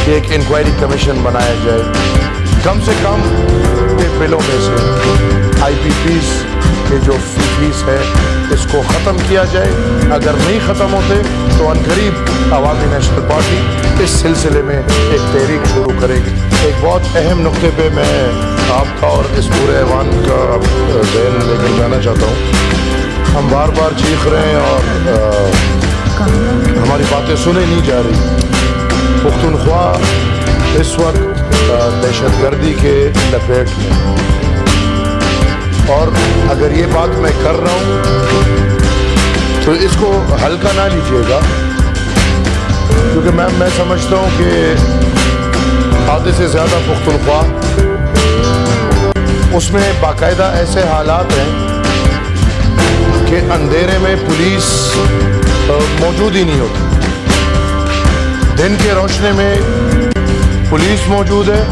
کہ ایک inquiry commission بنایا جائے, کم سے کم کے بلوں میں سے آئی پی پیز کے جو فیس ہے اس کو ختم کیا جائے. اگر نہیں ختم ہوتے تو عنقریب عوامی نیشنل پارٹی اس سلسلے میں ایک تحریک شروع کرے گی. ایک بہت اہم نقطے پہ میں آپ کا اور اس پورے ایوان کا ذہن لے کر جانا چاہتا ہوں. ہم بار بار چیخ رہے ہیں اور ہماری باتیں سنیں نہیں جا رہی. پختونخوا اس وقت دہشت گردی کے لپیٹ میں, اور اگر یہ بات میں کر رہا ہوں تو اس کو ہلکا نہ لیجیے گا, کیونکہ میں سمجھتا ہوں کہ آدھے سے زیادہ پختونخوا اس میں باقاعدہ ایسے حالات ہیں کہ اندھیرے میں پولیس موجود ہی نہیں ہوتی. دن کے روشنے میں پولیس موجود ہے,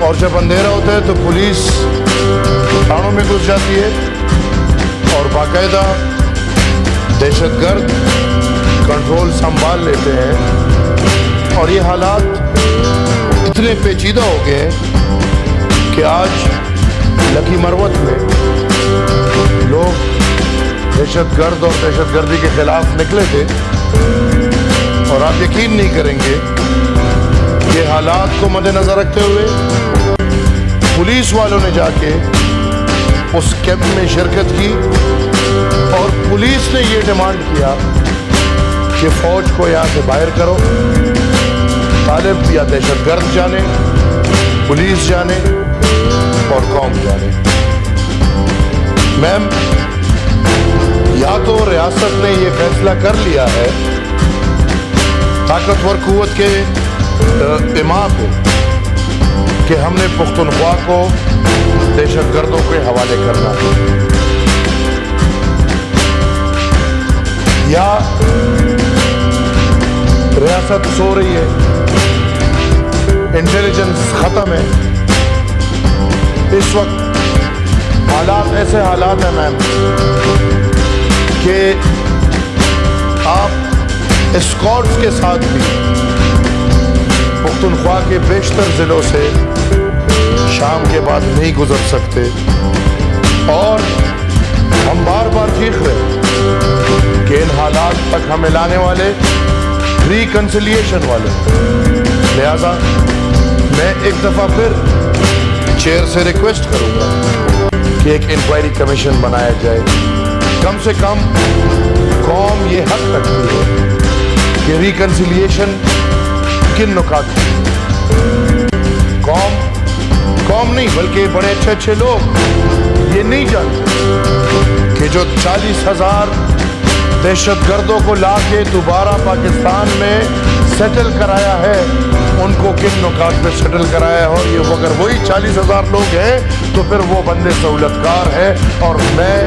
اور جب اندھیرا ہوتا ہے تو پولیس تھانوں میں گھس جاتی ہے اور باقاعدہ دہشت گرد کنٹرول سنبھال لیتے ہیں. اور یہ حالات اتنے پیچیدہ ہو گئے ہیں کہ آج لکی مروت میں لوگ دہشت گرد اور دہشت گردی کے خلاف نکلے تھے, اور آپ یقین نہیں کریں گے کہ حالات کو مد نظر رکھتے ہوئے پولیس والوں نے جا کے اس کیمپ میں شرکت کی, اور پولیس نے یہ ڈیمانڈ کیا کہ فوج کو یہاں سے باہر کرو. طالب یا دہشت گرد جانے, پولیس جانے اور قوم جانے. میم, یا تو ریاست نے یہ فیصلہ کر لیا ہے طاقتور قوت کے امام پہ کہ ہم نے پختونخوا کو دہشت گردوں کے حوالے کرنا ہے, یا ریاست سو رہی ہے, انٹیلیجنس ختم ہے. اس وقت حالات ایسے حالات ہیں میم کہ آپ اسکارٹس کے ساتھ بھی پختونخوا کے بیشتر ضلعوں سے شام کے بعد نہیں گزر سکتے. اور ہم بار بار چیخ رہے ہیں کہ ان حالات تک ہمیں لانے والے ریکنسیلیشن والے. لہذا میں ایک دفعہ پھر چیئر سے ریکویسٹ کروں گا کہ ایک انکوائری کمیشن بنایا جائے. کم سے کم قوم یہ حق رکھتی ہے کہ ریکنسیلیشن کن نکات کی. قوم نہیں بلکہ بڑے اچھے لوگ یہ نہیں جانتے کہ جو 40,000 دہشت گردوں کو لا کے دوبارہ پاکستان میں سیٹل کرایا ہے, ان کو کن نکات پہ سیٹل کرایا ہے. اور یہ اگر وہی 40,000 لوگ ہیں تو پھر وہ بندے سہولت کار ہے, اور میں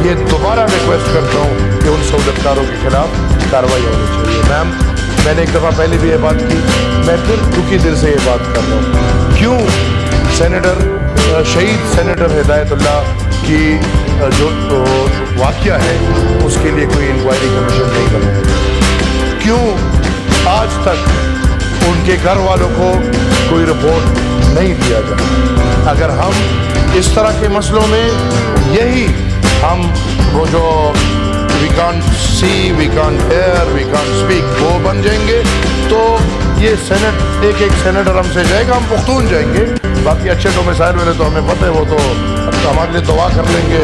یہ دوبارہ ریکویسٹ کرتا ہوں کہ ان سہولت کاروں کے خلاف کارروائی ہونی چاہیے. میم, میں نے ایک دفعہ پہلے بھی یہ بات کی, میں پھر دکھی دل سے یہ بات کر رہا ہوں. کیوں شہید سینیٹر ہدایت اللہ کی جو واقعہ ہے اس کے لیے کوئی انکوائری کمیشن نہیں بنایا گیا؟ کیوں آج تک ان کے گھر والوں کو کوئی رپورٹ نہیں دیا جاتا؟ اگر ہم اس طرح کے مسئلوں میں یہی ہم وہ جو we can't see, we can't hear, we can't speak وہ بن جائیں گے تو یہ سینٹ ایک سینیٹر ہم سے جائے گا, ہم پختون جائیں گے. باقی اچھے ڈومیسائل والے تو ہمیں پتہ ہے وہ تو ہمارے لیے دعا کر لیں گے,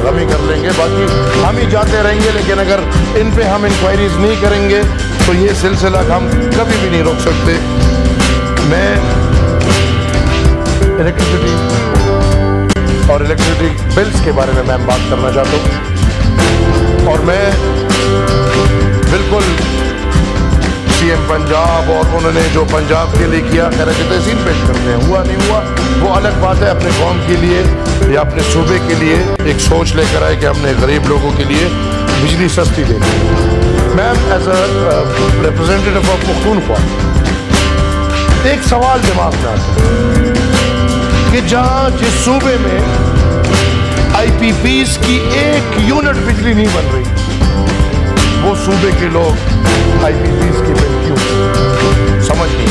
غم ہی کر لیں گے, باقی ہم ہی جاتے رہیں گے. لیکن اگر ان پہ ہم انکوائریز نہیں کریں گے تو یہ سلسلہ ہم کبھی بھی نہیں روک سکتے. میں الیکٹریسٹی اور الیکٹریسٹی بلز کے بارے میں میم بات کرنا چاہتا ہوں, اور میں بالکل سی ایم پنجاب اور انہوں نے جو پنجاب کے لیے کیا خیر تحسین پیش کرتے ہیں. ہوا نہیں ہوا وہ الگ بات ہے. اپنے قوم کے لیے یا اپنے صوبے کے لیے ایک سوچ لے کر آئے کہ ہم نے غریب لوگوں کے لیے بجلی سستی دے دی. میم, ایز اے ریپرزینٹیٹیو آف پختونخوا ایک سوال دماغ میں آتا ہے کہ جہاں جس صوبے میں آئی پی پیز کی ایک یونٹ بجلی نہیں بن رہی وہ صوبے کے لوگ آئی پی پیز کی بل کیوں سمجھ نہیں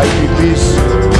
IPPs